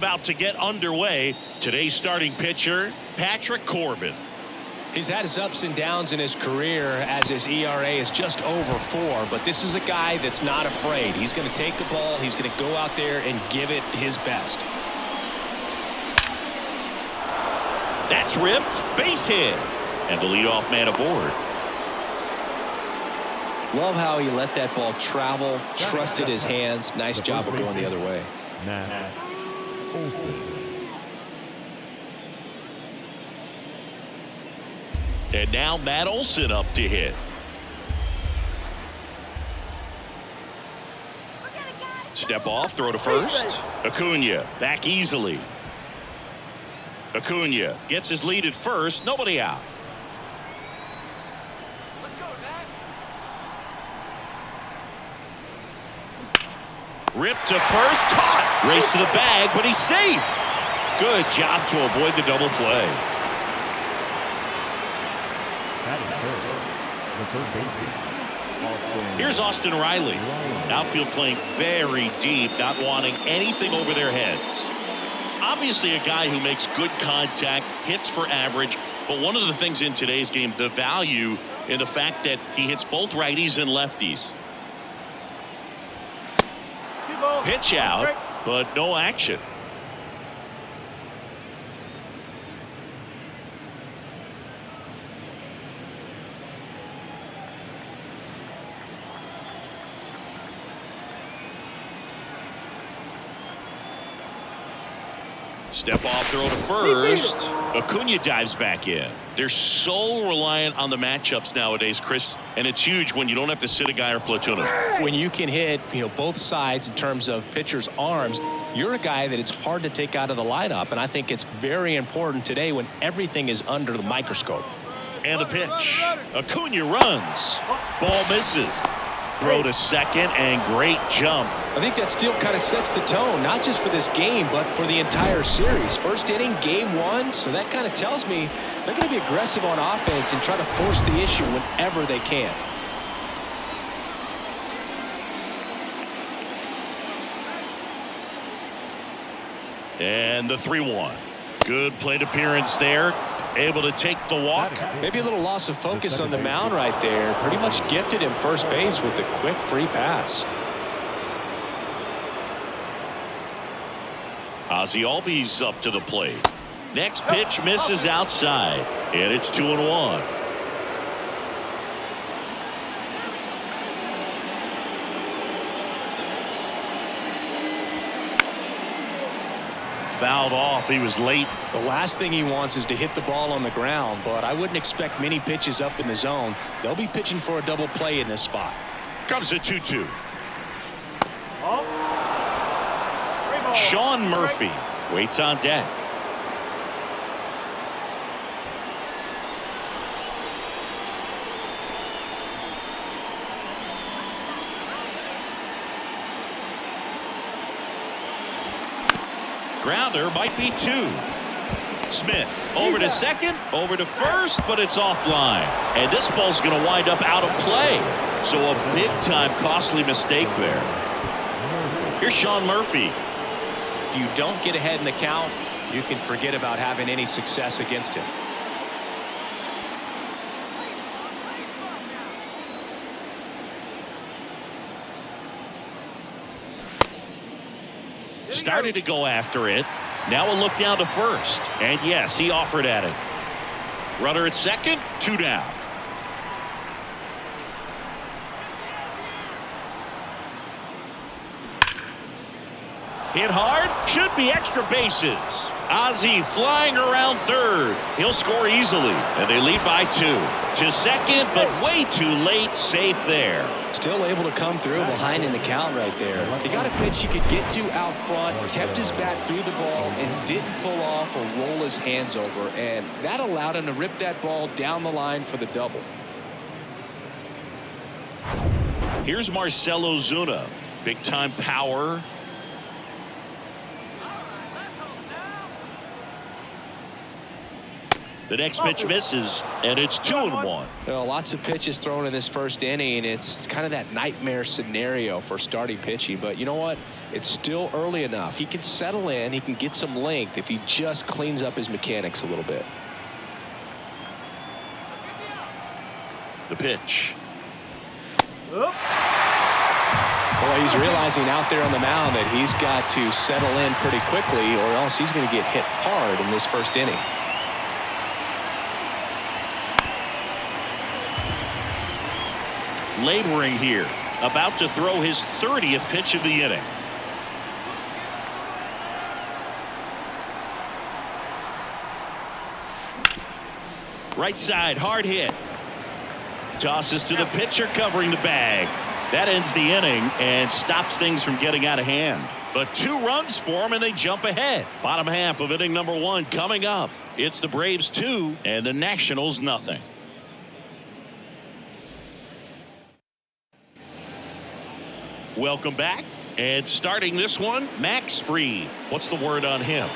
About to get underway. Today's starting pitcher, Patrick Corbin. He's had his ups and downs in his career as his ERA is just over 4, but this is a guy that's not afraid. He's going to take the ball, he's going to go out there and give it his best. That's ripped, base hit, and the leadoff man aboard. Love how he let that ball travel, trusted his hands. Nice job of going the other way. And now Matt Olson up to hit. Step off, throw to first. Acuna back easily. Acuna gets his lead at first, nobody out. Ripped to first, caught. Race to the bag, but he's safe. Good job to avoid the double play. Here's Austin Riley. Outfield playing very deep, not wanting anything over their heads. Obviously a guy who makes good contact, hits for average, but one of the things in today's game, the value in the fact that he hits both righties and lefties. Pitch out, but no action. Step off, throw to first. Acuna dives back in. They're so reliant on the matchups nowadays, Chris, and it's huge when you don't have to sit a guy or platoon him. When you can hit, both sides in terms of pitchers' arms, you're a guy that it's hard to take out of the lineup, and I think it's very important today when everything is under the microscope. And the pitch. Acuna runs. Ball misses. Throw to second, and great jump. I think that still kind of sets the tone, not just for this game, but for the entire series. First inning, game 1, so that kind of tells me they're going to be aggressive on offense and try to force the issue whenever they can. And the 3-1. Good plate appearance there. Able to take the walk. Maybe a little loss of focus on the mound right there. Pretty much gifted him first base with a quick free pass. Ozzie Albies up to the plate. Next pitch misses outside, and it's 2-1. Fouled off. He was late. The last thing he wants is to hit the ball on the ground, but I wouldn't expect many pitches up in the zone. They'll be pitching for a double play in this spot. Comes the 2-2. Sean Murphy waits on deck. Grounder might be 2. Smith over to second, over to first, but it's offline. And this ball's going to wind up out of play. So a big-time costly mistake there. Here's Sean Murphy. If you don't get ahead in the count, you can forget about having any success against him. Started to go after it. Now a look down to first. And yes, he offered at it. Runner at second, 2 down. Hit hard, should be extra bases. Ozzie flying around third. He'll score easily, and they lead by 2. To second, but way too late, safe there. Still able to come through behind in the count right there. He got a pitch he could get to out front, kept his bat through the ball, and didn't pull off or roll his hands over, and that allowed him to rip that ball down the line for the double. Here's Marcell Ozuna. Big-time power. The next pitch misses, and it's 2-1. Well, lots of pitches thrown in this first inning. It's kind of that nightmare scenario for starting pitching. But you know what? It's still early enough. He can settle in. He can get some length if he just cleans up his mechanics a little bit. The pitch. Boy, he's realizing out there on the mound that he's got to settle in pretty quickly, or else he's going to get hit hard in this first inning. Laboring here, about to throw his 30th pitch of the inning. Right side, hard hit. Tosses to the pitcher covering the bag. That ends the inning and stops things from getting out of hand. But 2 runs for him and they jump ahead. Bottom half of inning number 1 coming up. It's the Braves 2 and the Nationals nothing. Welcome back. And starting this one, Max Fried. What's the word on him?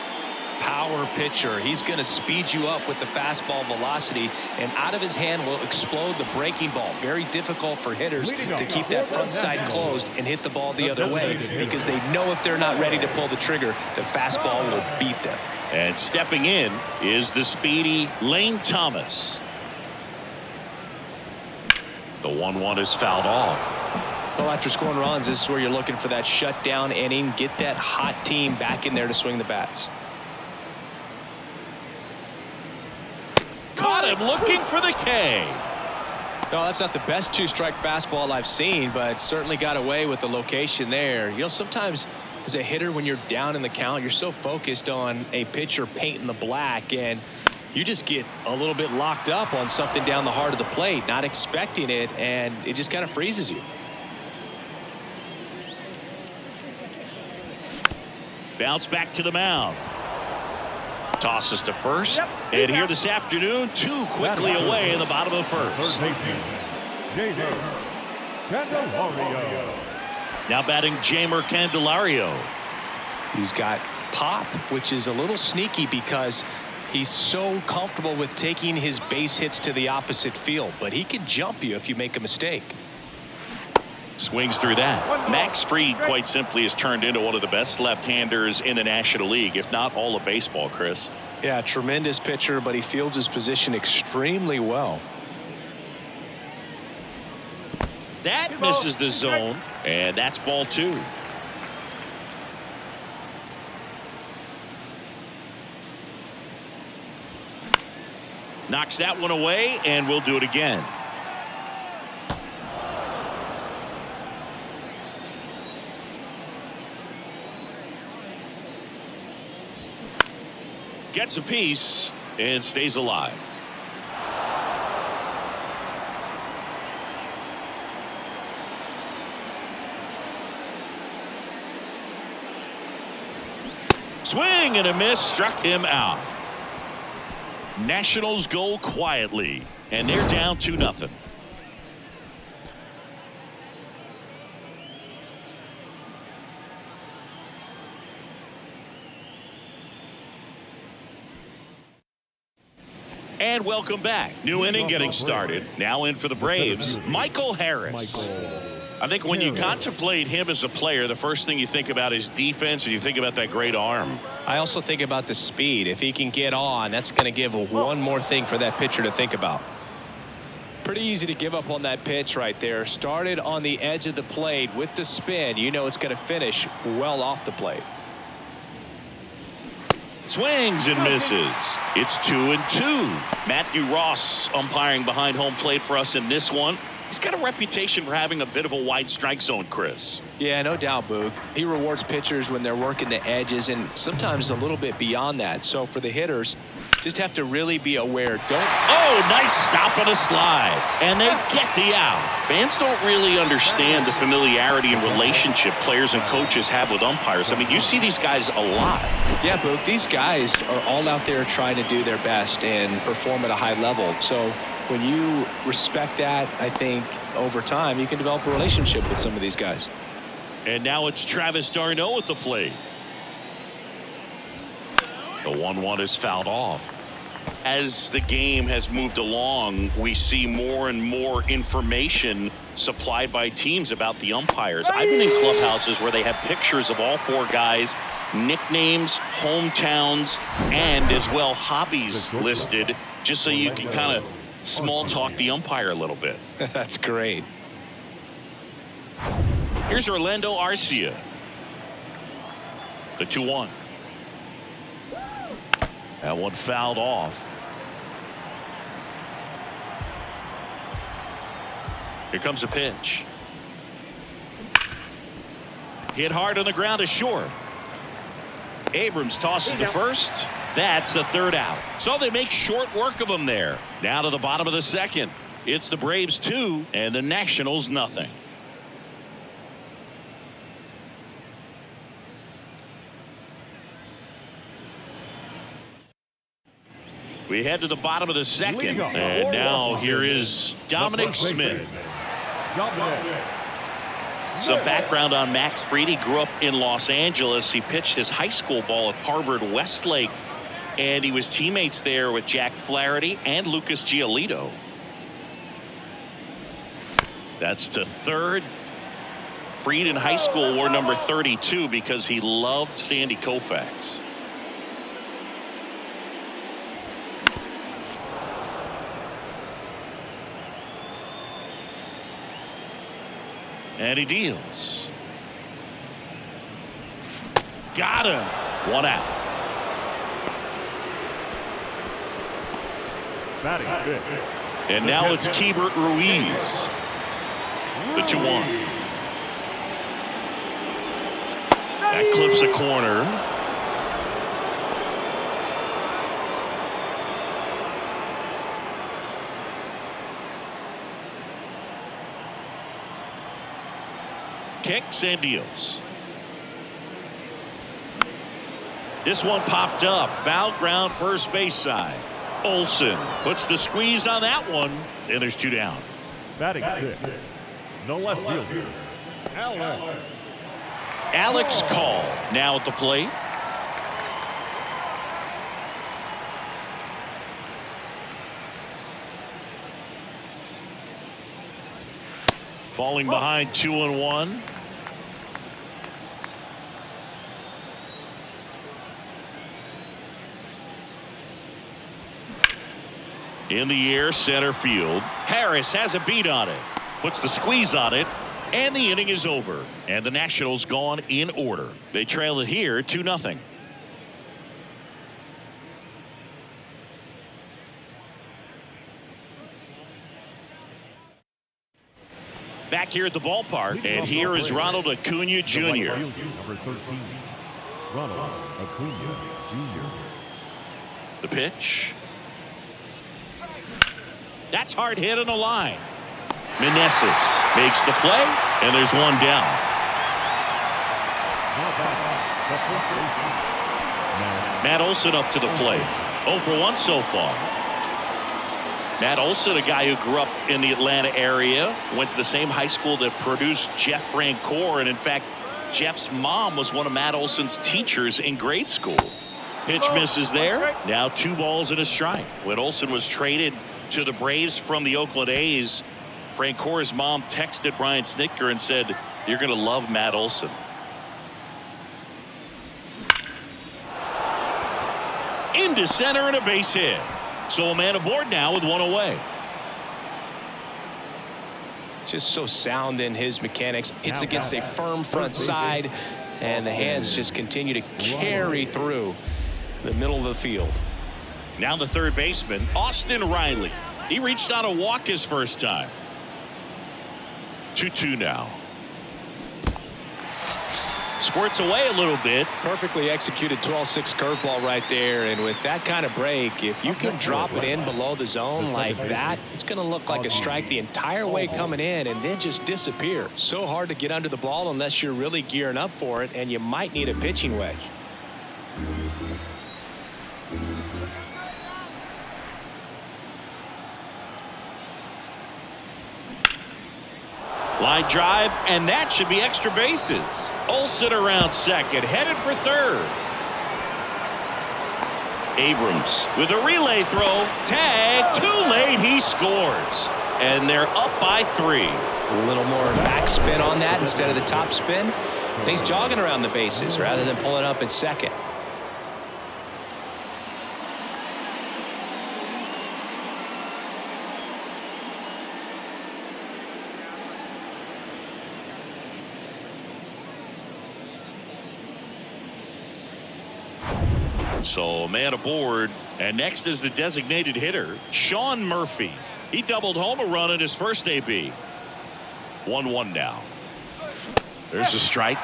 Power pitcher. He's going to speed you up with the fastball velocity, and out of his hand will explode the breaking ball. Very difficult for hitters to keep that front side closed and hit the ball the other way, because they know if they're not ready to pull the trigger, the fastball will beat them. And stepping in is the speedy Lane Thomas. The 1-1 is fouled off. Well, after scoring runs, this is where you're looking for that shutdown inning. Get that hot team back in there to swing the bats. Caught him looking for the K. No, that's not the best 2-strike fastball I've seen, but certainly got away with the location there. You know, sometimes as a hitter, when you're down in the count, you're so focused on a pitcher painting the black, and you just get a little bit locked up on something down the heart of the plate, not expecting it, and it just kind of freezes you. Bounce back to the mound. Tosses to first. And here this afternoon, 2 quickly away in the bottom of the first. Now batting Jamer Candelario. He's got pop, which is a little sneaky because he's so comfortable with taking his base hits to the opposite field, but he can jump you if you make a mistake. Swings through that. Max Fried, quite simply, has turned into one of the best left-handers in the National League, if not all of baseball, Chris. Yeah, tremendous pitcher, but he fields his position extremely well. That misses the zone, and that's ball 2. Knocks that one away, and we'll do it again. Gets a piece and stays alive. Swing and a miss, struck him out. Nationals go quietly, and they're down 2-0. And welcome back. New inning getting started. Now in for the Braves, Michael Harris. I think when you contemplate him as a player, the first thing you think about is defense, and you think about that great arm. I also think about the speed. If he can get on, that's going to give one more thing for that pitcher to think about. Pretty easy to give up on that pitch right there. Started on the edge of the plate with the spin. You know it's going to finish well off the plate. Swings and misses. It's 2-2. Matthew Ross umpiring behind home plate for us in this one. He's got a reputation for having a bit of a wide strike zone, Chris. Yeah, no doubt, Boog. He rewards pitchers when they're working the edges and sometimes a little bit beyond that. So for the hitters, just have to really be aware. Oh, nice stop on a slide. And they get the out. Fans don't really understand the familiarity and relationship players and coaches have with umpires. I mean, you see these guys a lot. Yeah, Boog, these guys are all out there trying to do their best and perform at a high level. So when you respect that, I think over time you can develop a relationship with some of these guys. And now it's Travis d'Arnaud at the plate. The 1-1 is fouled off. As the game has moved along, we see more and more information supplied by teams about the umpires. I've been in clubhouses where they have pictures of all four guys, nicknames, hometowns, and as well hobbies listed, just so you can kind of small talk the umpire a little bit. That's great. Here's Orlando Arcia. The 2-1. That one fouled off. Here comes a pitch. Hit hard on the ground to short. Abrams tosses to first. That's the third out. So they make short work of him there. Now to the bottom of the second. It's the Braves 2 and the Nationals nothing. We head to the bottom of the second. And now here is Dominic Smith. Some background on Max Fried. He grew up in Los Angeles. He pitched his high school ball at Harvard Westlake, and he was teammates there with Jack Flaherty and Lucas Giolito. That's to third. Fried in high school wore number 32 because he loved Sandy Koufax. And he deals. Got him. One out. And now it's Keibert Ruiz. The 2-1. That clips a corner. Kicks and deals. This one popped up. Foul ground first base side. Olsen puts the squeeze on that one. And there's 2 down. Batting sixth. No left fielder. Alex Call now at the plate. Falling behind 2-1. In the air, center field. Harris has a beat on it. Puts the squeeze on it. And the inning is over. And the Nationals gone in order. They trail it here 2-0. Back here at the ballpark, and here is Ronald Acuna Jr. Number 13, Ronald Acuna Jr. The pitch. That's hard hit on the line. Meneses makes the play, and there's one down. Matt Olson up to the plate. 0 for 1 so far. Matt Olson, a guy who grew up in the Atlanta area, went to the same high school that produced Jeff Francoeur, and in fact, Jeff's mom was one of Matt Olson's teachers in grade school. Pitch misses there. Now 2 balls and a strike. When Olson was traded to the Braves from the Oakland A's, Francoeur's mom texted Brian Snitker and said, "You're going to love Matt Olson." Into center and a base hit. So a man aboard now with 1 away. Just so sound in his mechanics. It's against a firm front side, and the hands just continue to carry through the middle of the field. Now the third baseman, Austin Riley. He reached out a walk his first time. 2-2 now. Squirts away a little bit. Perfectly executed 12-6 curveball right there, and with that kind of break, if you can drop it in below the zone like that, it's going to look like a strike the entire way coming in and then just disappear. So hard to get under the ball unless you're really gearing up for it, and you might need a pitching wedge. Line drive, and that should be extra bases. Olsen around second, headed for third. Abrams with a relay throw. Tag. Too late. He scores. And they're up by 3. A little more backspin on that instead of the top spin. And he's jogging around the bases rather than pulling up at second. So a man aboard, and next is the designated hitter, Sean Murphy. He doubled home a run in his first AB. 1-1 now. There's a strike.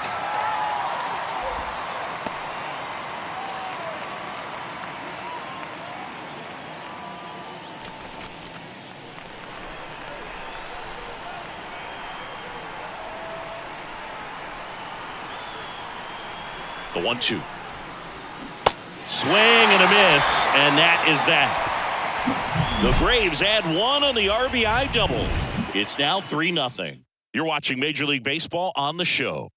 The 1-2. Swing and a miss, and that is that. The Braves add 1 on the RBI double. It's now 3-0. You're watching Major League Baseball on the show.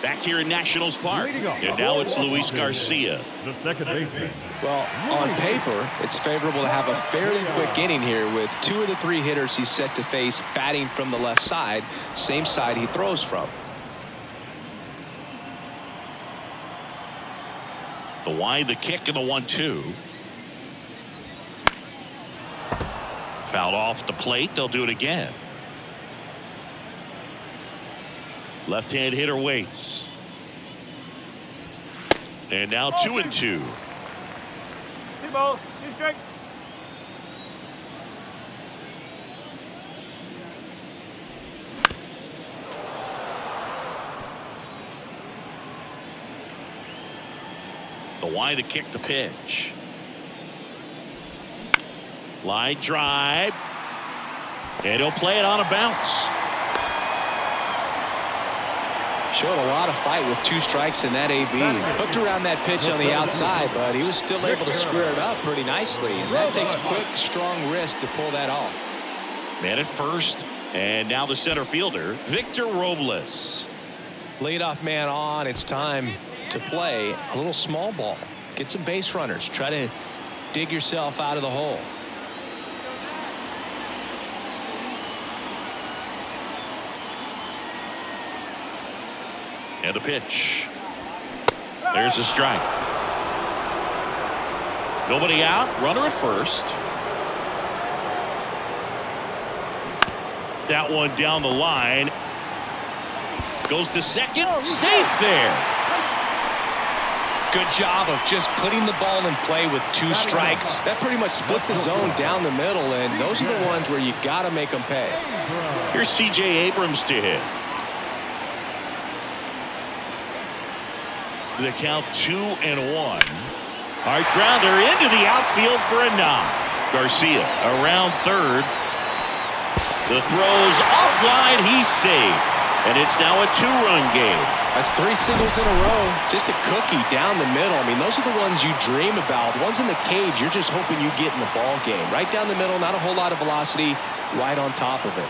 Back here in Nationals Park, and now it's Luis Garcia. The second baseman. Well, on paper, it's favorable to have a fairly quick inning here with 2 of the 3 hitters he's set to face batting from the left side, same side he throws from. The wide, the kick, and the 1-2. Fouled off the plate. They'll do it again. Left-hand hitter waits. And now 2-2. 2 balls, 2 strikes. The wide to kick the pitch. Line drive. And he'll play it on a bounce. Showed a lot of fight with 2 strikes in that AB. Hooked around that pitch on the outside, but he was still able to square it up pretty nicely. And that takes quick, strong wrist to pull that off. Man at first, and now the center fielder, Victor Robles. Leadoff man on. It's time to play a little small ball. Get some base runners. Try to dig yourself out of the hole. And the pitch. There's a strike. Nobody out. Runner at first. That one down the line. Goes to second. Safe there. Good job of just putting the ball in play with 2 strikes. That pretty much split the zone down the middle, and those are the ones where you got to make them pay. Here's C.J. Abrams to hit. The count 2-1. Hard grounder into the outfield for a knock. Garcia around third. The throw's offline. He's safe. And it's now a 2-run game. That's 3 singles in a row. Just a cookie down the middle. I mean, those are the ones you dream about. Ones in the cage, you're just hoping you get in the ball game. Right down the middle, not a whole lot of velocity. Right on top of it.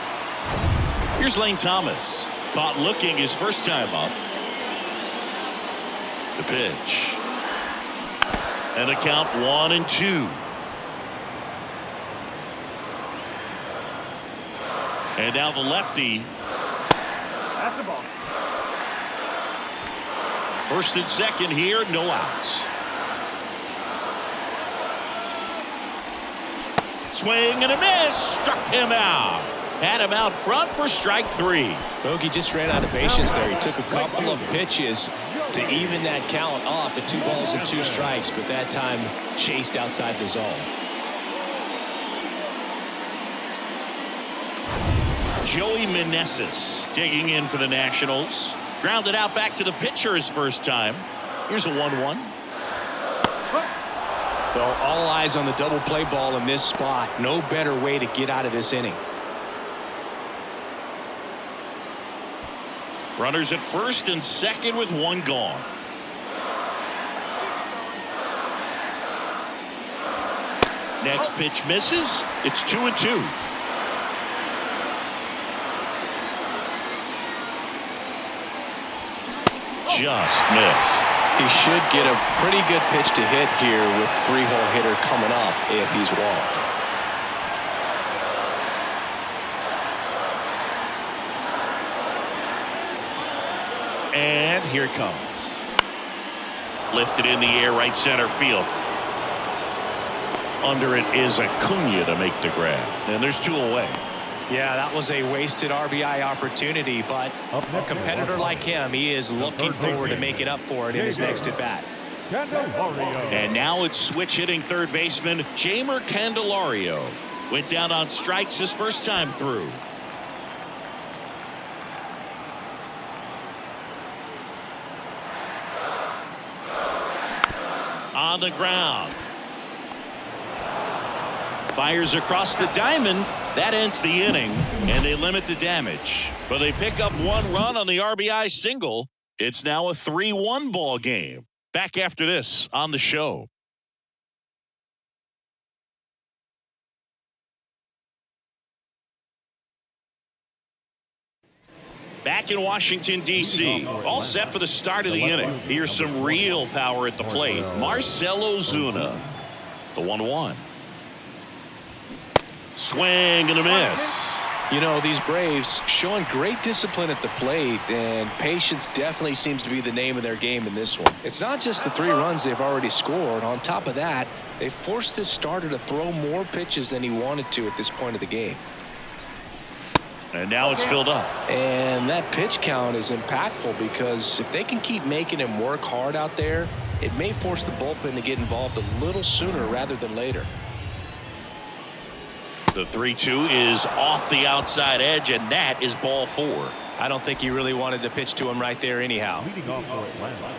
Here's Lane Thomas. Caught looking his first time up. The pitch. And the count 1-2. And now the lefty. That's the ball. First and second here, no outs. Swing and a miss. Struck him out. Had him out front for strike 3. Bogey just ran out of patience there. He took a couple of pitches to even that count off at 2 balls and 2 strikes, but that time chased outside the zone. Joey Meneses digging in for the Nationals. Grounded out back to the pitcher his first time. Here's a 1-1. Well, all eyes on the double play ball in this spot. No better way to get out of this inning. Runners at first and second with 1 gone. Next pitch misses. It's 2-2. just missed. He should get a pretty good pitch to hit here with 3-hole hitter coming up if he's walked. And here it comes. Lifted in the air, right center field. Under it is Acuna to make the grab. And there's 2 away. Yeah, that was a wasted RBI opportunity, but a competitor like him, he is looking forward to making up for it in his next at-bat. And now it's switch hitting third baseman Jeimer Candelario. Went down on strikes his first time through. On the ground. Fires across the diamond. That ends the inning, and they limit the damage. But they pick up 1 run on the RBI single. It's now a 3-1 ball game. Back after this on the show. Back in Washington, D.C., all set for the start of the inning. Here's some real power at the plate. Marcell Ozuna, the 1-1. Swing and a miss. You know, these Braves showing great discipline at the plate, and patience definitely seems to be the name of their game in this one. It's not just the 3 runs they've already scored. On top of that, they forced this starter to throw more pitches than he wanted to at this point of the game. And now it's filled up. And that pitch count is impactful because if they can keep making him work hard out there, it may force the bullpen to get involved a little sooner rather than later. The 3-2 is off the outside edge, and that is ball 4. I don't think he really wanted to pitch to him right there anyhow.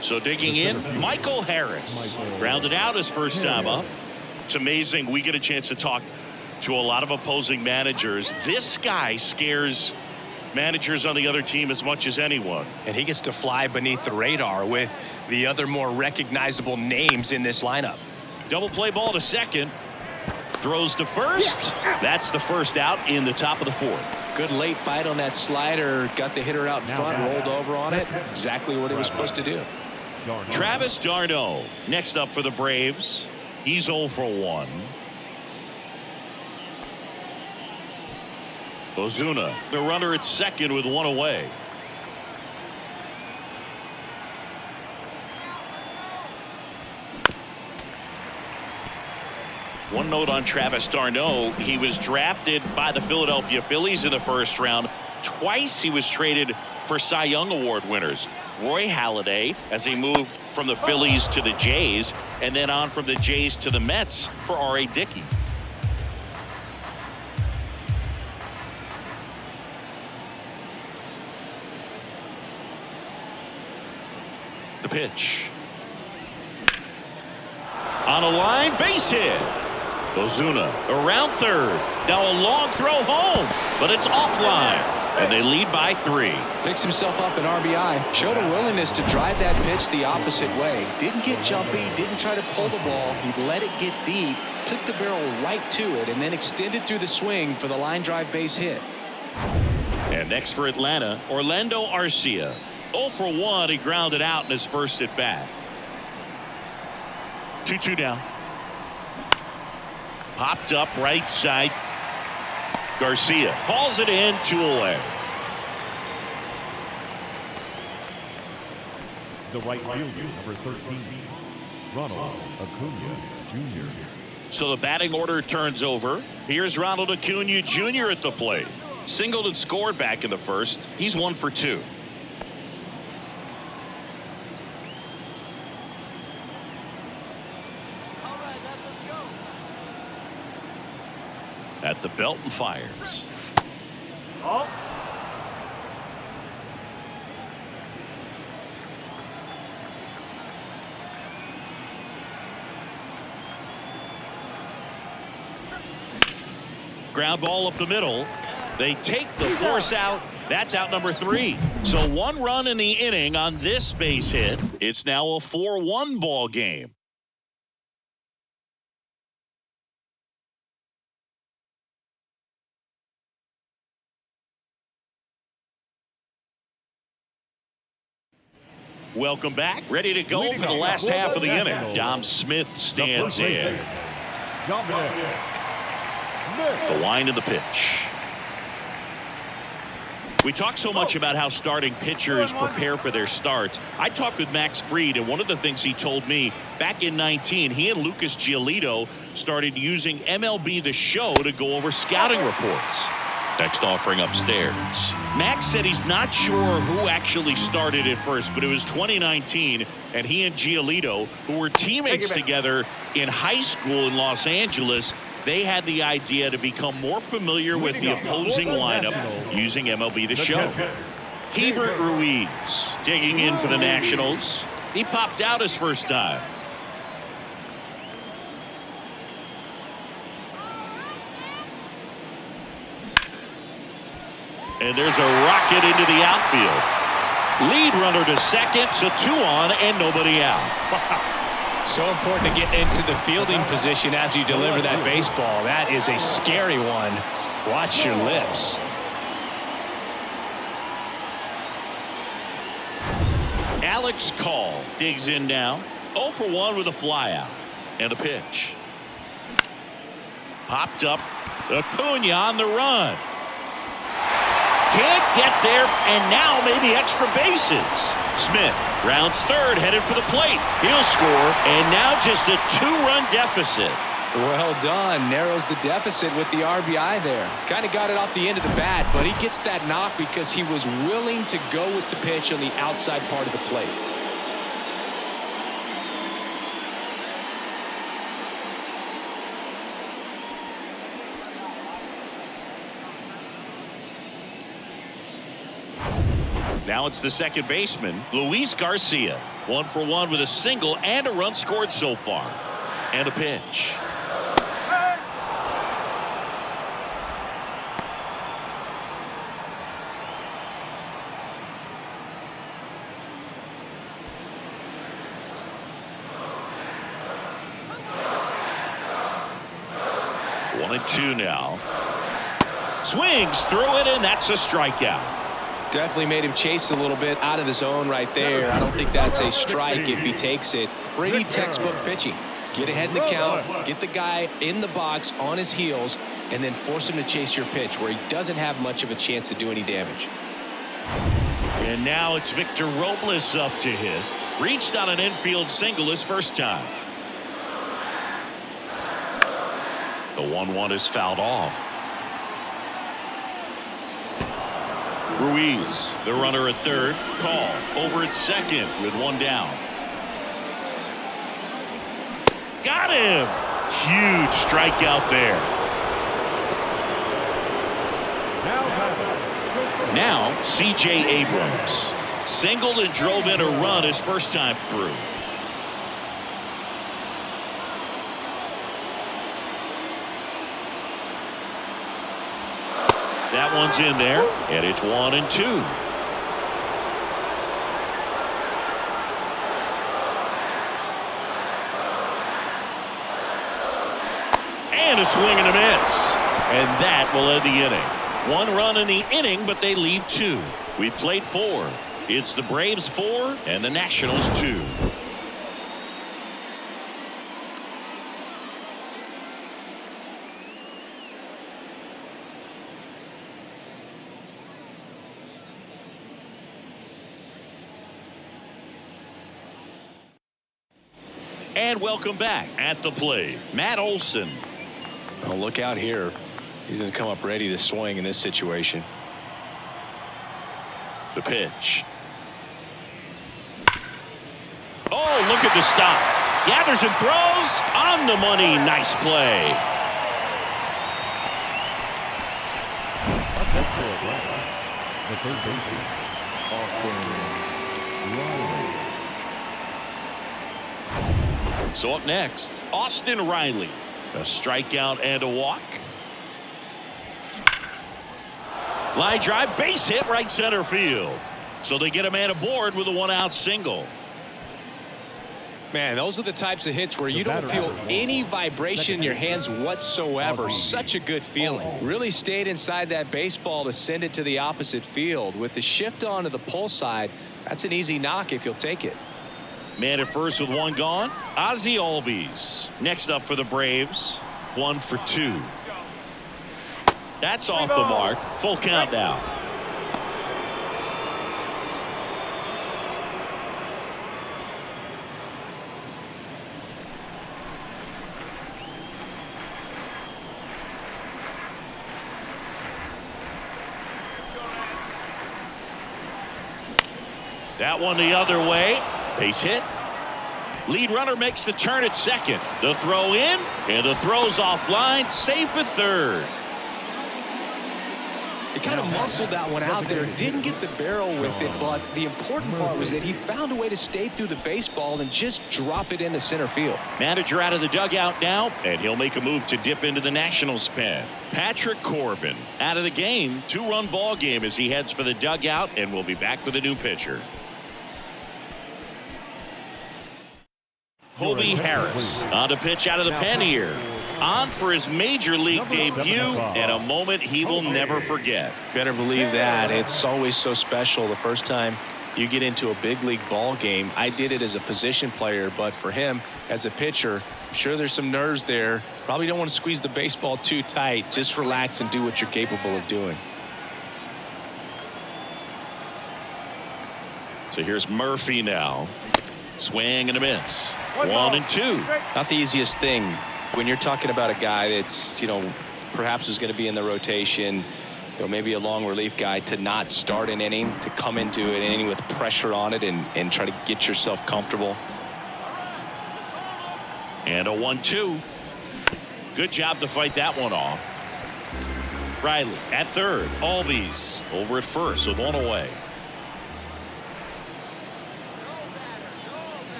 So digging in, Michael Harris. Grounded out his first time up. It's amazing we get a chance to talk to a lot of opposing managers. This guy scares managers on the other team as much as anyone. And he gets to fly beneath the radar with the other more recognizable names in this lineup. Double play ball to second. Throws to first. That's the first out in the top of the 4th. Good late bite on that slider. Got the hitter out in front, rolled over on it. Exactly what he was supposed to do. Travis d'Arnaud next up for the Braves. He's 0 for 1. Ozuna, the runner at second with 1 away. One note on Travis d'Arnaud. He was drafted by the Philadelphia Phillies in the first round. Twice he was traded for Cy Young Award winners. Roy Halladay, as he moved from the Phillies to the Jays, and then on from the Jays to the Mets for R.A. Dickey. The pitch. On a line, base hit. Ozuna around third. Now a long throw home, but it's offline, and they lead by 3. Picks himself up an RBI. Showed a willingness to drive that pitch the opposite way. Didn't get jumpy, didn't try to pull the ball. He let it get deep, took the barrel right to it, and then extended through the swing for the line drive base hit. And next for Atlanta, Orlando Arcia. 0 for 1, he grounded out in his first at bat. 2-2 down. Popped up right side. Garcia calls it in, 2 away. The right fielder, number 13, Ronald Acuna Jr. So the batting order turns over. Here's Ronald Acuna Jr. at the plate. Singled and scored back in the first. He's 1 for 2. At the belt and fires. Oh. Ground ball up the middle. They take the force out. That's out number 3. So 1 run in the inning on this base hit. It's now a 4-1 ball game. Welcome back. Ready to go for the last half of the inning. Dom Smith stands in. The line of the pitch. We talk so much about how starting pitchers prepare for their starts. I talked with Max Fried, and one of the things he told me back in 19, he and Lucas Giolito started using MLB The Show to go over scouting reports. Next offering upstairs. Max said he's not sure who actually started at first, but it was 2019, and he and Giolito, who were teammates together in high school in Los Angeles, they had the idea to become more familiar with the opposing lineup using MLB The Show. Hebert Ruiz digging in for the Nationals. He popped out his first time. And there's a rocket into the outfield. Lead runner to second, so 2 on and nobody out. So important to get into the fielding position after you deliver that baseball. That is a scary one. Watch your lips. Alex Call digs in now. 0 for 1 with a flyout. And a pitch. Popped up. Acuna on the run. Can't get there, and now maybe extra bases. Smith rounds third, headed for the plate. He'll score, and now just a 2-run deficit. Well done. Narrows the deficit with the RBI there. Kind of got it off the end of the bat, but he gets that knock because he was willing to go with the pitch on the outside part of the plate. Now it's the second baseman, Luis Garcia. 1 for 1 with a single and a run scored so far. And a pitch. One and 2 now. Swings through it, and that's a strikeout. Definitely made him chase a little bit out of the zone right there. I don't think that's a strike if he takes it. Pretty textbook pitching. Get ahead in the count, get the guy in the box on his heels, and then force him to chase your pitch where he doesn't have much of a chance to do any damage. And now it's Victor Robles up to hit. Reached on an infield single his first time. The 1-1 is fouled off. Ruiz, the runner at third. Call over at second with 1 down. Got him. Huge strikeout there. Now C.J. Abrams singled and drove in a run his first time through. That one's in there, and it's 1 and 2. And a swing and a miss. And that will end the inning. 1 run in the inning, but they leave 2. We played 4. It's the Braves 4 and the Nationals 2. And welcome back at the plate, Matt Olson. Oh, look out here. He's going to come up ready to swing in this situation. The pitch. Oh, look at the stop. Gathers and throws on the money. Nice play. The third baseman, Austin Riley. So up next, Austin Riley. A strikeout and a walk. Line drive, base hit, right center field. So they get a man aboard with a 1-out single. Man, those are the types of hits where you don't feel any vibration in your hands whatsoever. Such a good feeling. Really stayed inside that baseball to send it to the opposite field. With the shift onto the pull side, that's an easy knock if you'll take it. Man at first with one gone. Ozzie Albies next up for the Braves. 1 for 2. That's off the mark. Full count now. That one the other way. Base hit. Lead runner makes the turn at second. The throw in, and the throw's offline. Safe at third. He kind of muscled that one out there. Didn't get the barrel with it, but the important part was that he found a way to stay through the baseball and just drop it into center field. Manager out of the dugout now, and he'll make a move to dip into the Nationals pen. Patrick Corbin out of the game. 2-run ball game as he heads for the dugout, and we'll be back with a new pitcher. Hobie Harris on to pitch out of the pen here. On for his major league debut, and a moment he will never forget. Better believe that. It's always so special the first time you get into a big league ball game. I did it as a position player, but for him as a pitcher, I'm sure there's some nerves there. Probably don't want to squeeze the baseball too tight. Just relax and do what you're capable of doing. So here's Murphy now. Swing and a miss. 1 and 2. Not the easiest thing when you're talking about a guy that's, perhaps is going to be in the rotation, maybe a long relief guy, to not start an inning, to come into an inning with pressure on it and try to get yourself comfortable. And a 1-2. Good job to fight that one off. Riley at third. Albies over at first with one away.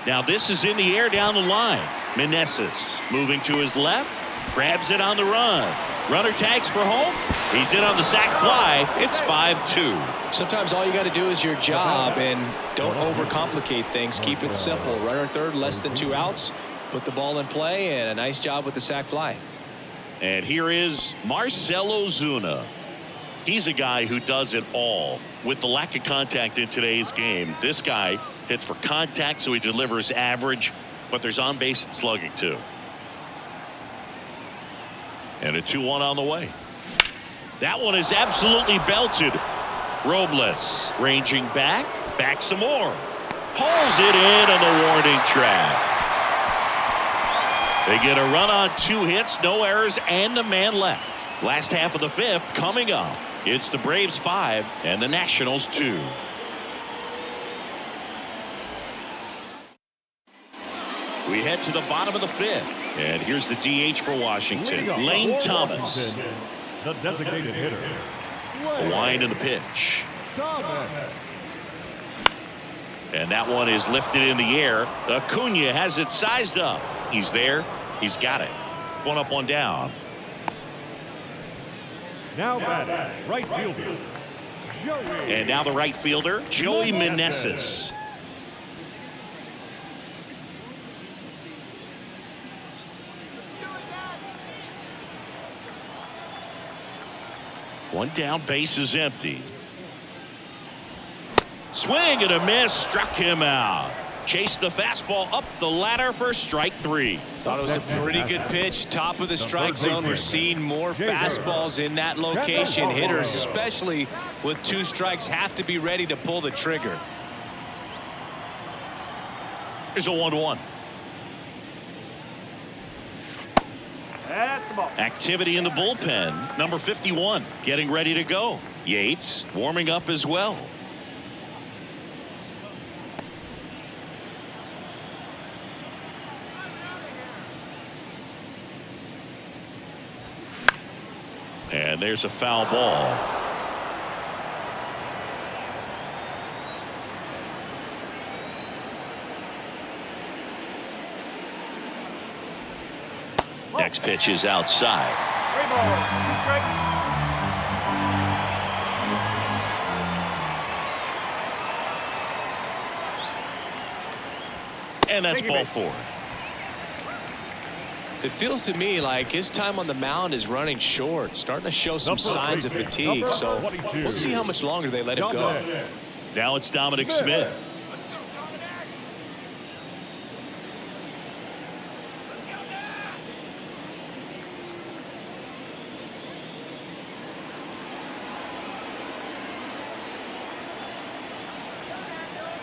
Now this is in the air down the line. Meneses moving to his left. Grabs it on the run. Runner tags for home. He's in on the sac fly. It's 5-2. Sometimes all you got to do is your job and don't overcomplicate things. Keep it simple. Runner at third, less than 2 outs. Put the ball in play, and a nice job with the sac fly. And here is Marcell Ozuna. He's a guy who does it all. With the lack of contact in today's game, this guy hits for contact, so he delivers average, but there's on base and slugging too. And a 2-1 on the way. That one is absolutely belted. Robles ranging back some more. Pulls it in on the warning track. They get a run on 2 hits, no errors, and a man left. Last half of the 5th coming up. It's the Braves 5 and the Nationals 2. We head to the bottom of the 5th. And here's the DH for Washington, Lane Thomas. The designated hitter. A wind in the pitch. And that one is lifted in the air. Acuna has it sized up. He's there. He's got it. 1 up, 1 down. Now batting, right fielder, Joey. And now the right fielder, Joey Meneses. One down, base is empty. Swing and a miss, struck him out. Chased the fastball up the ladder for strike 3. Thought it was a pretty good pitch, top of the strike zone. We're seeing more fastballs in that location. Hitters, especially with 2 strikes, have to be ready to pull the trigger. There's a 1-1. That's the ball. Activity in the bullpen. Number 51 getting ready to go. Yates warming up as well. And there's a foul ball. Next pitch is outside. 3 balls, 2 strikes. And that's ball 4. It feels to me like his time on the mound is running short, starting to show some signs of fatigue. So we'll see how much longer they let him go. Now it's Dominic Smith.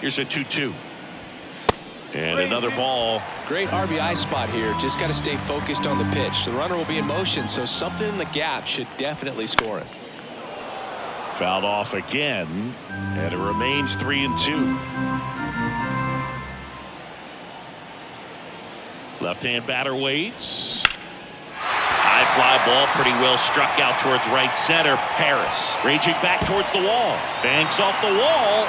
Here's a 2-2. And another ball. Great RBI spot here. Just got to stay focused on the pitch. The runner will be in motion, so something in the gap should definitely score it. Fouled off again, and it remains 3-2. Left-hand batter waits. High fly ball, pretty well struck out towards right center. Harris raging back towards the wall. Banks off the wall.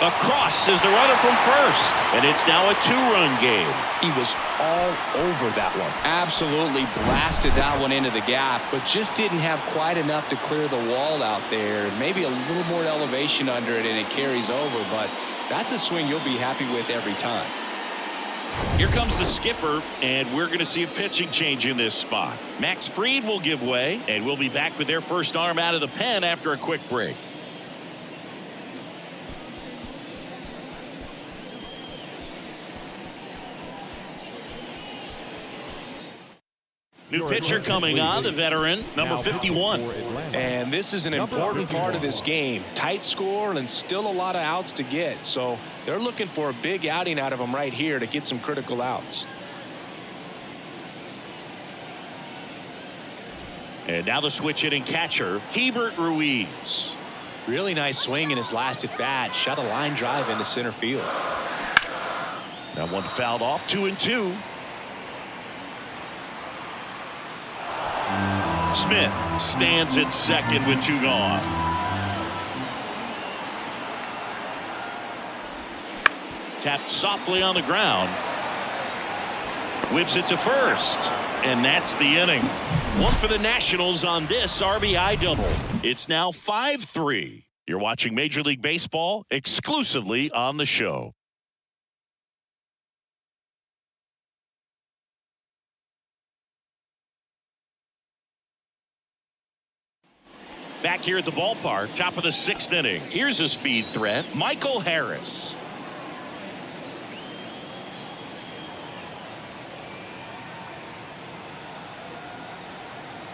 Across is the runner from first, and it's now a 2-run game. He was all over that one. Absolutely blasted that one into the gap, but just didn't have quite enough to clear the wall out there. Maybe a little more elevation under it, and it carries over, but that's a swing you'll be happy with every time. Here comes the skipper, and we're going to see a pitching change in this spot. Max Fried will give way, and we'll be back with their first arm out of the pen after a quick break. New pitcher coming on, the veteran, number 51. And this is an important part of this game. Tight score and still a lot of outs to get. So they're looking for a big outing out of him right here to get some critical outs. And now the switch hitting catcher, Hebert Ruiz. Really nice swing in his last at bat. Shot a line drive into center field. That one fouled off, 2-2. Smith stands at second with 2 gone. Tapped softly on the ground. Whips it to first. And that's the inning. One for the Nationals on this RBI double. It's now 5-3. You're watching Major League Baseball exclusively on the show. Back here at the ballpark, top of the 6th inning. Here's a speed threat, Michael Harris.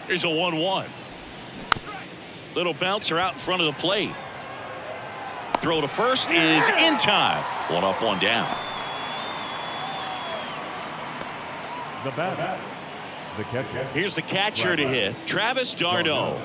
Here's a 1-1. Little bouncer out in front of the plate. Throw to first is in time. 1 up, 1 down. The batter, the catcher. Here's the catcher to hit, Travis d'Arnaud.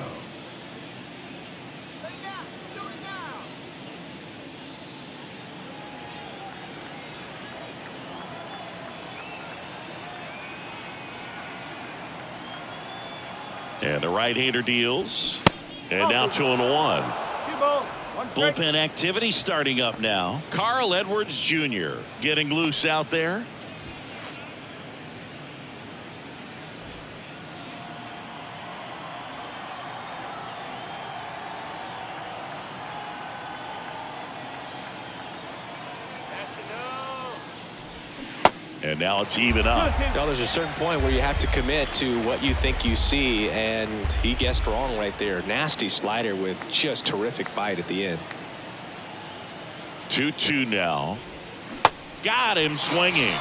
And the right-hander deals. And now 2-1. Bullpen activity starting up now. Carl Edwards Jr. getting loose out there. And now it's even up. Now there's a certain point where you have to commit to what you think you see, and he guessed wrong right there. Nasty slider with just terrific bite at the end. 2-2 now. Got him swinging.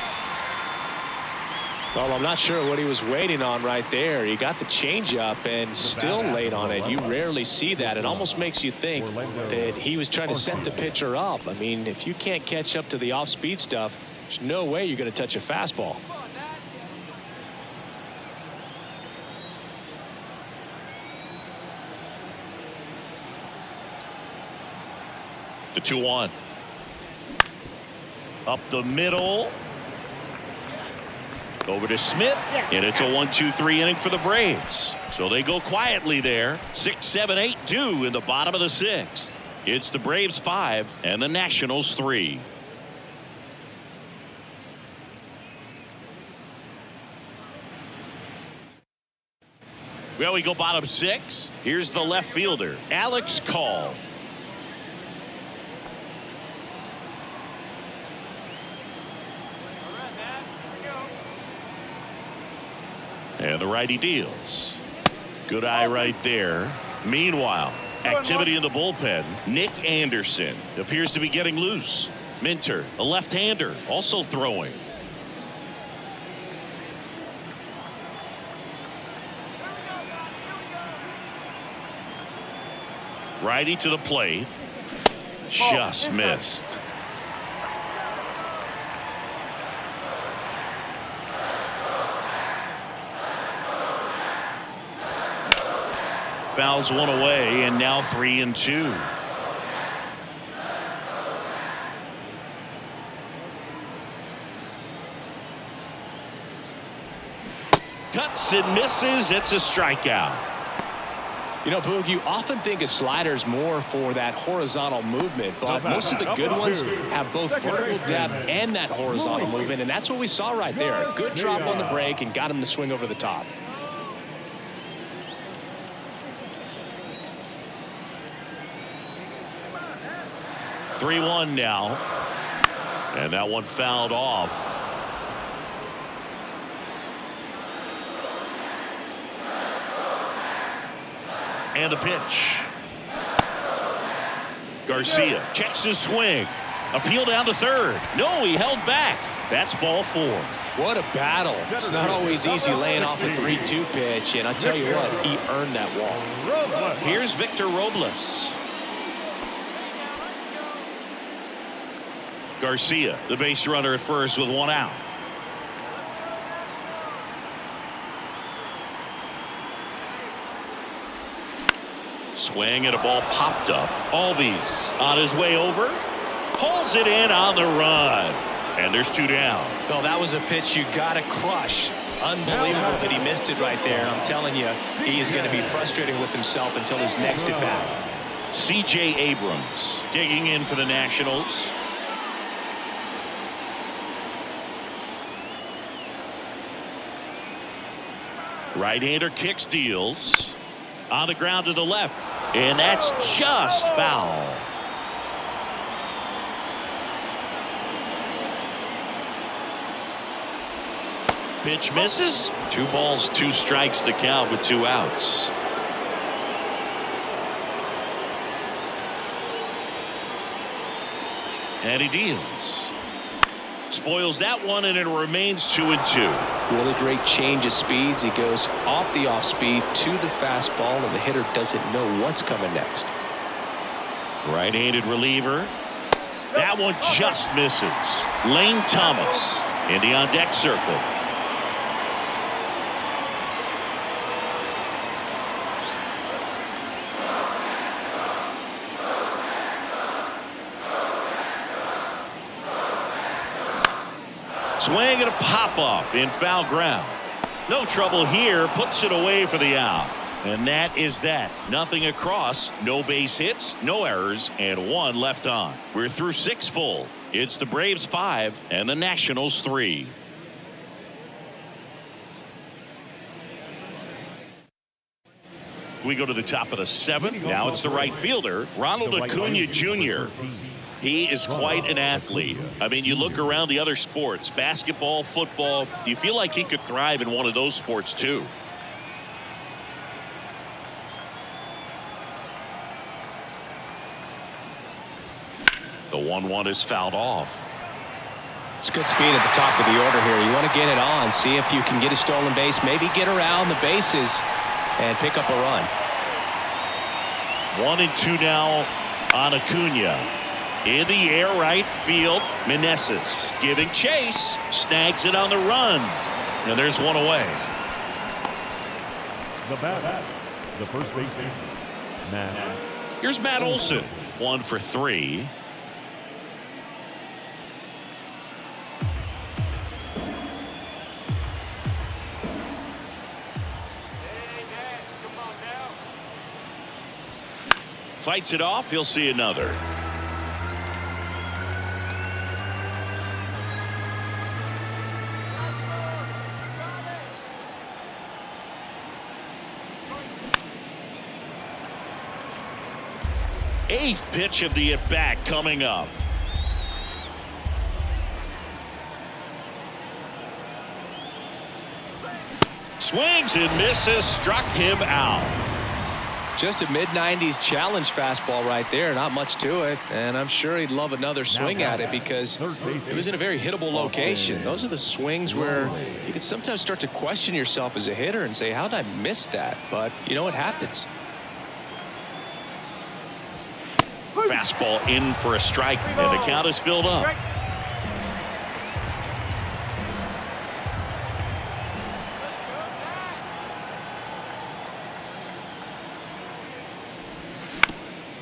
Well, I'm not sure what he was waiting on right there. He got the changeup and still late on it. You rarely see that. It almost makes you think that he was trying to set the pitcher up. I mean, if you can't catch up to the off-speed stuff, there's no way you're going to touch a fastball. The 2-1. Up the middle. Over to Smith. And it's a 1-2-3 inning for the Braves. So they go quietly there. 6, 7, 8 due in the bottom of the 6th. It's the Braves 5 and the Nationals 3. Well, we go bottom 6. Here's the left fielder, Alex Call. And the righty deals. Good eye right there. Meanwhile, activity in the bullpen. Nick Anderson appears to be getting loose. Minter, a left-hander, also throwing. Righty to the plate. Just missed. Fouls one away, and now 3-2. Cuts and misses. It's a strikeout. You know, Boog, you often think a slider's more for that horizontal movement, but most of the good ones have both vertical depth and that horizontal movement, and that's what we saw right there. Good drop on the break and got him to swing over the top. (3-1) now, and that one fouled off. And a pitch. Garcia checks his swing. Appeal down to third. No, he held back. That's ball 4. What a battle. It's not always easy laying off a 3-2 pitch, and I tell you what, he earned that walk. Here's Victor Robles. Garcia, the base runner at first with 1 out. Swing and a ball popped up. Albies on his way over. Pulls it in on the run. And there's 2 down. Well, that was a pitch you got to crush. Unbelievable that he missed it right there. I'm telling you, he is going to be frustrated with himself until his next at bat. C.J. Abrams digging in for the Nationals. Right-hander kicks, deals. On the ground to the left. And that's just foul. Pitch misses. 2 balls, 2 strikes to count with 2 outs. And he deals. Spoils that one, and it remains 2-2. Really great change of speeds. He goes off the off speed to the fastball, and the hitter doesn't know what's coming next. Right-handed reliever. That one just misses. Lane Thomas in the on-deck circle. Swing and a pop-up in foul ground. No trouble here. Puts it away for the out. And that is that. Nothing across. No base hits. No errors. And 1 left on. We're through 6 full. It's the Braves 5 and the Nationals 3. We go to the top of the 7th. Now it's the right fielder, Ronald Acuna Jr. He is quite an athlete. I mean, you look around the other sports, basketball, football, you feel like he could thrive in one of those sports too. The 1-1 is fouled off. It's good speed at the top of the order here. You want to get it on, see if you can get a stolen base, maybe get around the bases and pick up a run. 1-2 now on Acuna. In the air, right field. Meneses giving chase. Snags it on the run. And there's 1 away. The batter, the first baseman, Matt. Here's Matt Olson. 1 for 3. Fights it off. He'll see another. Eighth pitch of the at-bat coming up. Swings and misses, struck him out. Just a mid-90s challenge fastball right there. Not much to it. And I'm sure he'd love another swing at it because it was in a very hittable location. Those are the swings where you can sometimes start to question yourself as a hitter and say, how did I miss that? But, you know, it happens. Fastball in for a strike, and the count is filled up.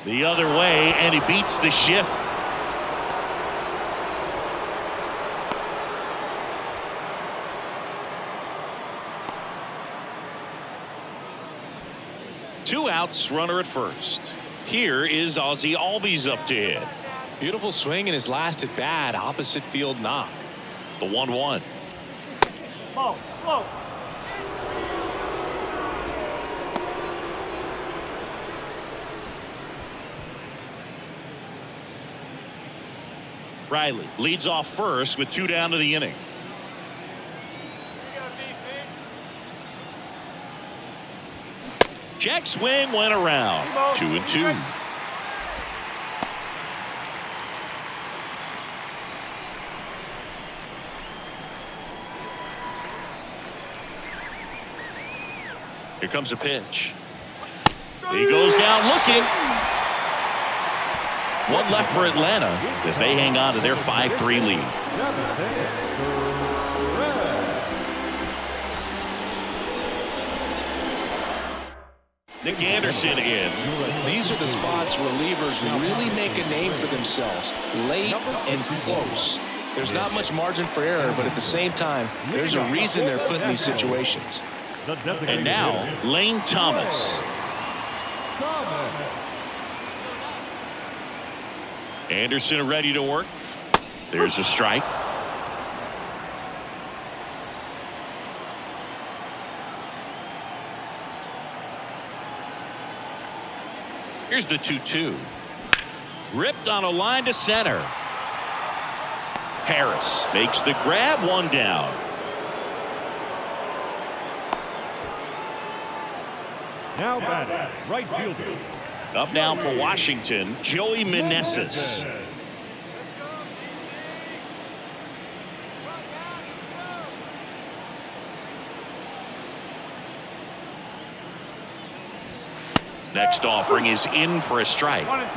The other way, and he beats the shift. Two outs, runner at first. Here is Ozzie Albies up to hit. Beautiful swing in his last at bat. Opposite field knock. The 1-1. Whoa, whoa. Riley leads off first with 2 down to the inning. Check swing went around. 2-2. Here comes a pitch. He goes down looking. One left for Atlanta as they hang on to their 5-3 lead. Nick Anderson in. These are the spots relievers really make a name for themselves. Late and close. There's not much margin for error, but at the same time, there's a reason they're put in these situations. And now, Lane Thomas. Anderson ready to work. There's a strike. Here's the 2-2. Ripped on a line to center. Harris makes the grab, 1 down. Now batting, right fielder. Up now for Washington, Joey Meneses. Next offering is in for a strike. 1 and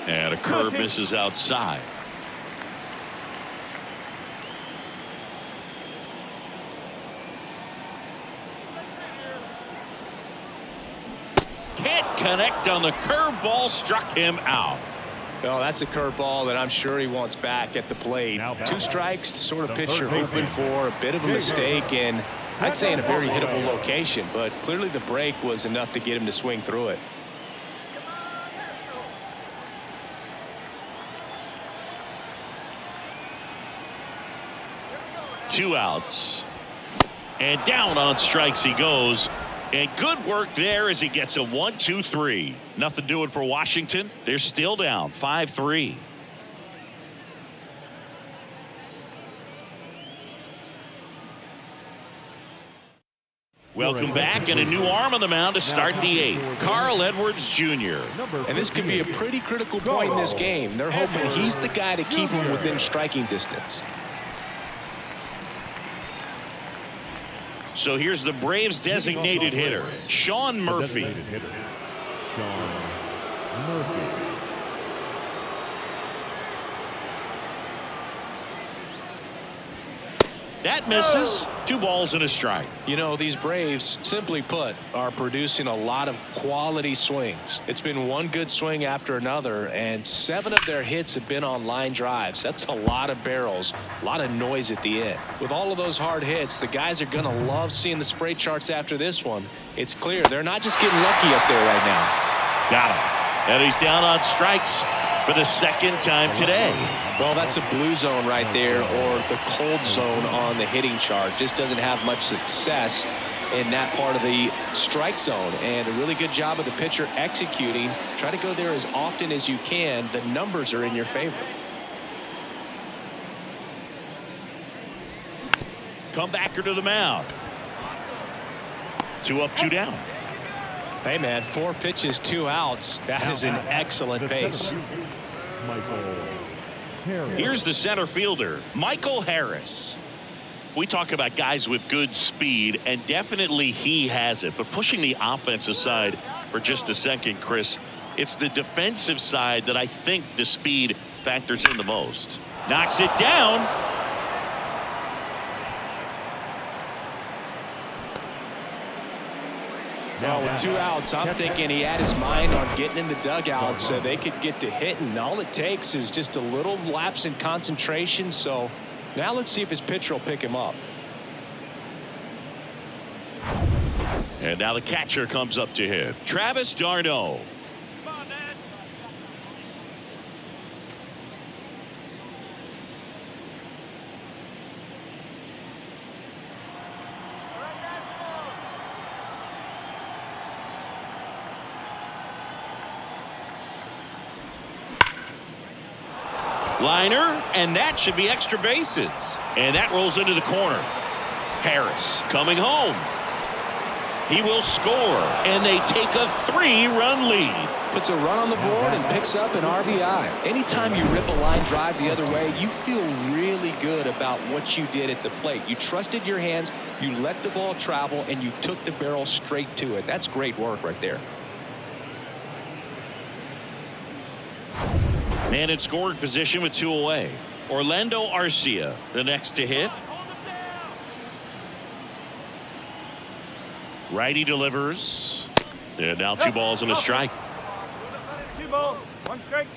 2. And a curve misses outside. Can't connect on the curveball, struck him out. Well, that's a curveball that I'm sure he wants back at the plate. 2 strikes, the sort of pitch you're hoping for. A bit of a mistake, and I'd say in a very hittable location, but clearly the break was enough to get him to swing through it. Two outs. And down on strikes he goes. And good work there as he gets a 1-2-3. Nothing doing for Washington. They're still down 5-3. Welcome back, and a new arm on the mound to start the 8th. Carl Edwards Jr. And this could be a pretty critical point in this game. They're hoping he's the guy to keep him within striking distance. So here's the Braves designated hitter, Sean Murphy. Sean Murphy. That misses. 2 balls and a strike. You know, these Braves, simply put, are producing a lot of quality swings. It's been one good swing after another, and 7 of their hits have been on line drives. That's a lot of barrels, a lot of noise at the end. With all of those hard hits, the guys are going to love seeing the spray charts after this one. It's clear they're not just getting lucky up there right now. Got him. And he's down on strikes. for the second time today. Well, that's a blue zone right there, or the cold zone on the hitting chart. Just doesn't have much success in that part of the strike zone. And a really good job of the pitcher executing. Try to go there as often as you can. The numbers are in your favor. Comebacker to the mound. 2 up, 2 down. Hey, man, 4 pitches, 2 outs. That is an excellent pace. Here's the center fielder, Michael Harris. We talk about guys with good speed, and definitely he has it. But pushing the offense aside for just a second, Chris, it's the defensive side that I think the speed factors in the most. Knocks it down. Now with 2 outs, I'm thinking he had his mind on getting in the dugout so they could get to hitting. All it takes is just a little lapse in concentration. So now let's see if his pitcher will pick him up. And now the catcher comes up to him, Travis d'Arnaud. Liner, and that should be extra bases. And that rolls into the corner. Harris coming home. He will score, and they take a 3-run lead. Puts a run on the board and picks up an RBI. Anytime you rip a line drive the other way, you feel really good about what you did at the plate. You trusted your hands, you let the ball travel, and you took the barrel straight to it. That's great work right there. Man in scoring position with 2 away. Orlando Arcia, the next to hit. Righty delivers. And now 2 balls and a strike. 2 balls, 1 strike.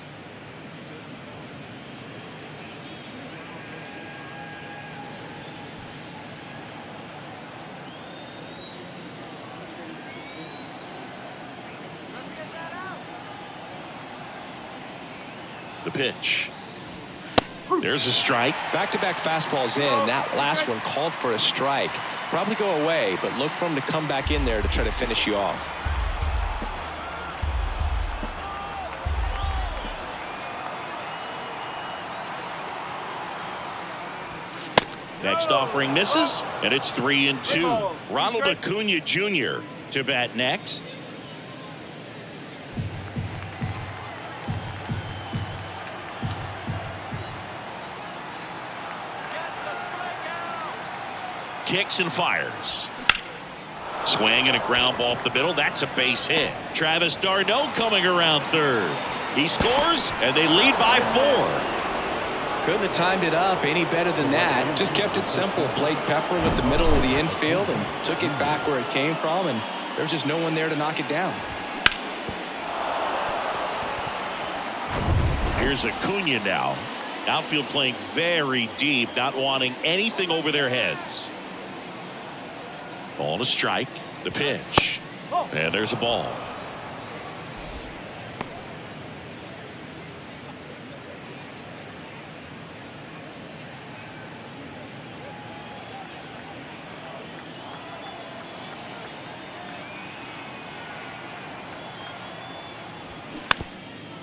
The pitch. There's a strike. Back-to-back fastballs in. That last one called for a strike. Probably go away, but look for him to come back in there to try to finish you off. Next offering misses, and it's 3-2. Ronald Acuna Jr. to bat next. Kicks and fires. Swing and a ground ball up the middle. That's a base hit. Travis d'Arnaud coming around third. He scores, and they lead by 4. Couldn't have timed it up any better than that. Just kept it simple. Played pepper with the middle of the infield and took it back where it came from, and there's just no one there to knock it down. Here's Acuna now. Outfield playing very deep, not wanting anything over their heads. Ball to strike. The pitch. And there's a ball.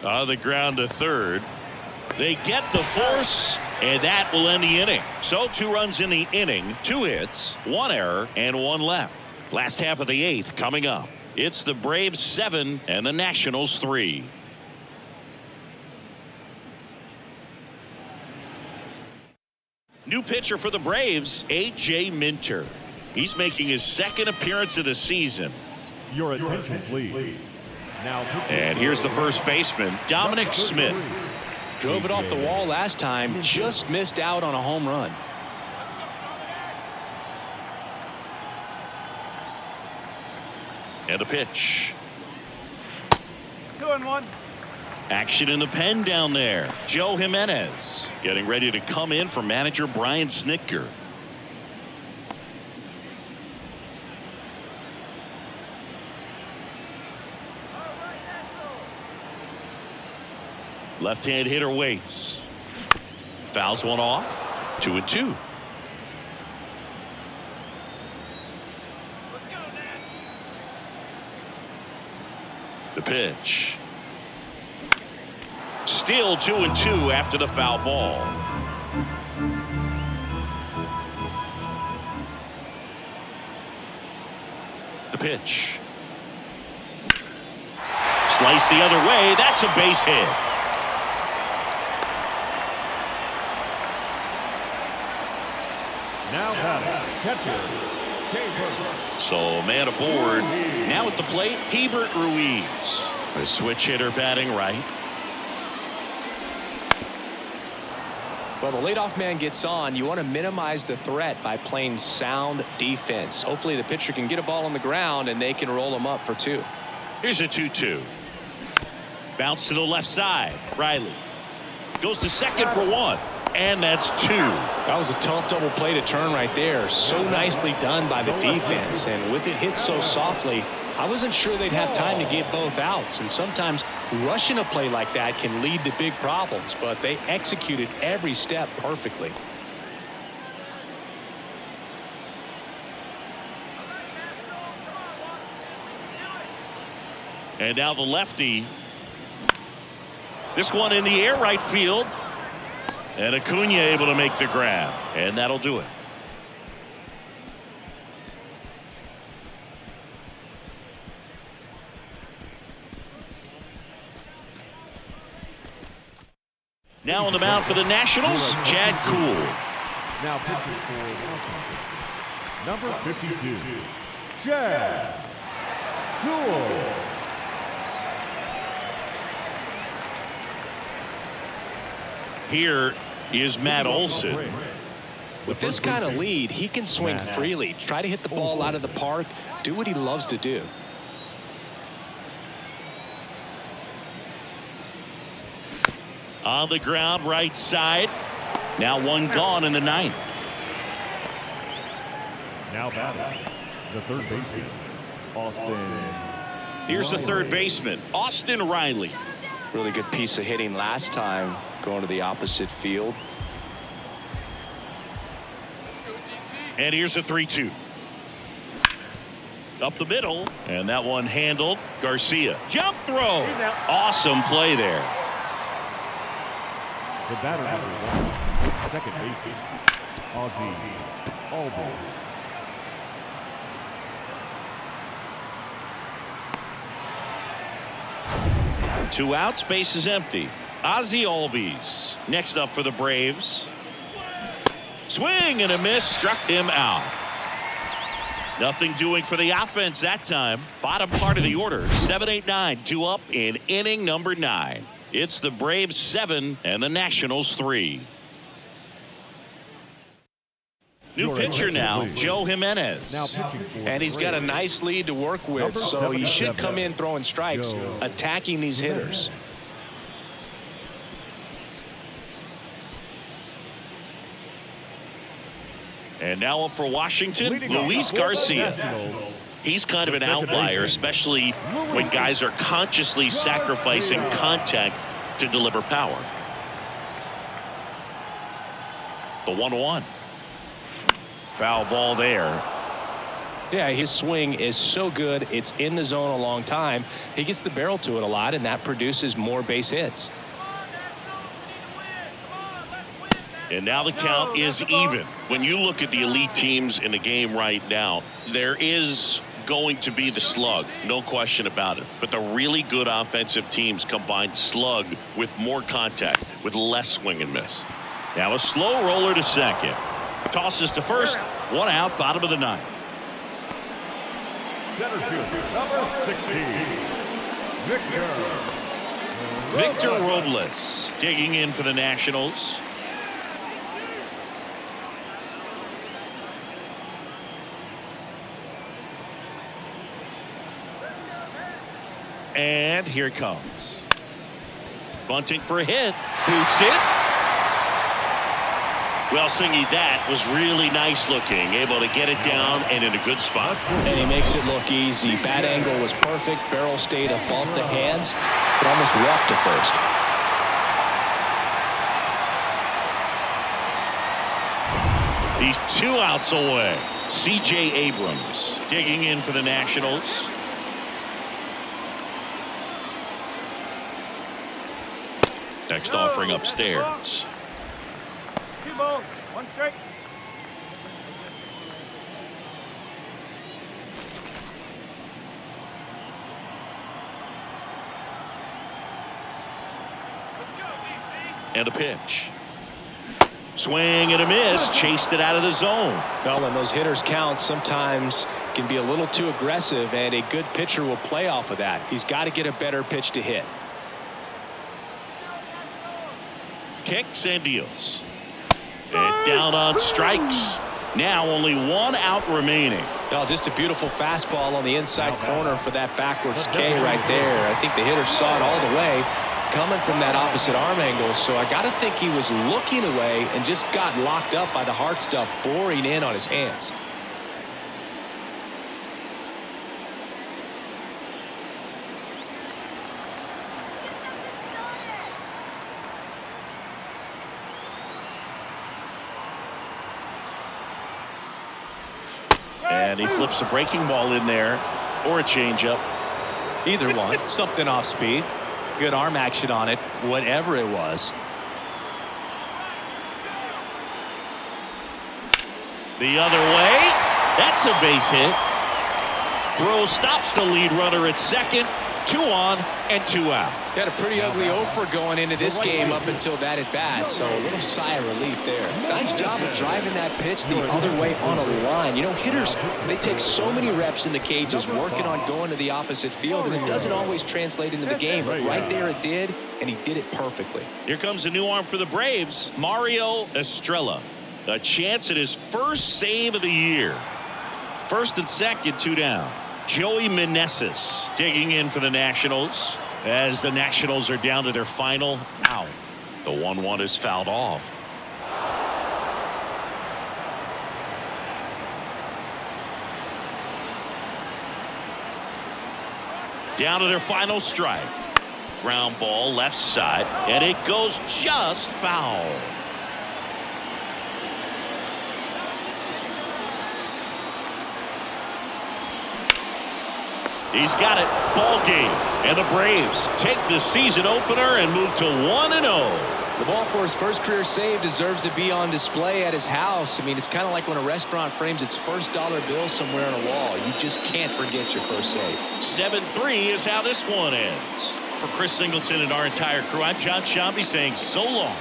On the ground to third. They get the force, and that will end the inning. So 2 runs in the inning, 2 hits, 1 error, and 1 left. Last half of the 8th coming up. It's the Braves 7 and the Nationals 3. New pitcher for the Braves, A.J. Minter. He's making his 2nd appearance of the season. Your attention, please. Now, and here's the first baseman, Dominic Smith. Drove it off the wall last time, just missed out on a home run. And a pitch. 2-1. Action in the pen down there. Joe Jimenez getting ready to come in for manager Brian Snitker. Left-hand hitter waits. Fouls one off. 2-2. The pitch. Still 2-2 after the foul ball. The pitch. Slice the other way. That's a base hit. Now catcher. So man aboard. Now at the plate, Hebert Ruiz. The switch hitter batting right. Well, the leadoff man gets on. You want to minimize the threat by playing sound defense. Hopefully the pitcher can get a ball on the ground and they can roll him up for 2. Here's a 2-2. Bounce to the left side. Riley goes to second for 1. And that's 2. That was a tough double play to turn right there. So nicely done by the defense. And with it hit so softly, I wasn't sure they'd have time to get both outs. And sometimes rushing a play like that can lead to big problems. But they executed every step perfectly. And now the lefty. This one in the air right field. And Acuna able to make the grab. And that'll do it. Now on the mound for the Nationals, Chad Kuhl. Now pitching for Washington, number 52, Chad Kuhl. Here is Matt Olson. With this kind of lead, he can swing freely, try to hit the ball out of the park, do what he loves to do. On the ground, right side. Now one gone in the 9th. Now batting, the third baseman, Austin. Here's the third baseman, Austin Riley. Really good piece of hitting last time, going to the opposite field. And here's a 3-2. Up the middle, and that one handled. Garcia, jump throw. Awesome play there. The batter number 1, second baseman, Ozzie Albies. Two outs, base is empty. Ozzie Albies next up for the Braves. Swing and a miss, struck him out. Nothing doing for the offense that time. Bottom part of the order, 7-8-9, 2 up in inning number 9. It's the Braves 7 and the Nationals 3. New pitcher now, Joe Jimenez. Now pitching for And he's got a nice lead to work with, so he should come in throwing strikes, attacking these hitters. And now up for Washington, Luis Garcia. He's kind of an outlier, especially when guys are consciously sacrificing contact to deliver power. The 1-1. Foul ball there. Yeah, his swing is so good. It's in the zone a long time. He gets the barrel to it a lot, and that produces more base hits. And now the count is even. When you look at the elite teams in the game right now, there is going to be the slug, no question about it. But the really good offensive teams combine slug with more contact, with less swing and miss. Now a slow roller to second. Tosses to first, 1 out, bottom of the 9th. Center field, number 16, Victor Robles digging in for the Nationals. And here it comes. Bunting for a hit. Boots it. Well, Singy, that was really nice looking. Able to get it down and in a good spot. And he makes it look easy. Bat angle was perfect. Barrel stayed above the hands. Could almost walk to first. He's 2 outs away. C.J. Abrams digging in for the Nationals. Next offering upstairs. 2 balls, 1 strike. And a pitch. Swing and a miss. Chased it out of the zone. Well, when those hitters count, sometimes can be a little too aggressive, and a good pitcher will play off of that. He's got to get a better pitch to hit. Kicks and deals. And down on strikes. Now only 1 out remaining. Well, just a beautiful fastball on the inside corner for that backwards K right there. I think the hitter saw it all the way coming from that opposite arm angle, so I got to think he was looking away and just got locked up by the hard stuff boring in on his hands. And he flips a breaking ball in there, or a changeup. Either one. Something off speed. Good arm action on it, whatever it was. The other way. That's a base hit. Throw stops the lead runner at second. 2 on and 2 out. Had a pretty ugly offer going into this game up until that at bat, so a little sigh of relief there. Nice job of driving that pitch the other way on a line. You know, hitters, they take so many reps in the cages working on going to the opposite field, and it doesn't always translate into the game, but right there it did, and he did it perfectly. Here comes a new arm for the Braves, Mario Estrella. A chance at his first save of the year. First and second, 2 down. Joey Meneses digging in for the Nationals as the Nationals are down to their final out. The 1-1 is fouled off. Down to their final strike. Ground ball left side, and it goes just foul. He's got it. Ball game. And the Braves take the season opener and move to 1-0. The ball for his first career save deserves to be on display at his house. I mean, it's kind of like when a restaurant frames its first dollar bill somewhere on a wall. You just can't forget your first save. 7-3 is how this one ends. For Chris Singleton and our entire crew, I'm John Shambi saying so long.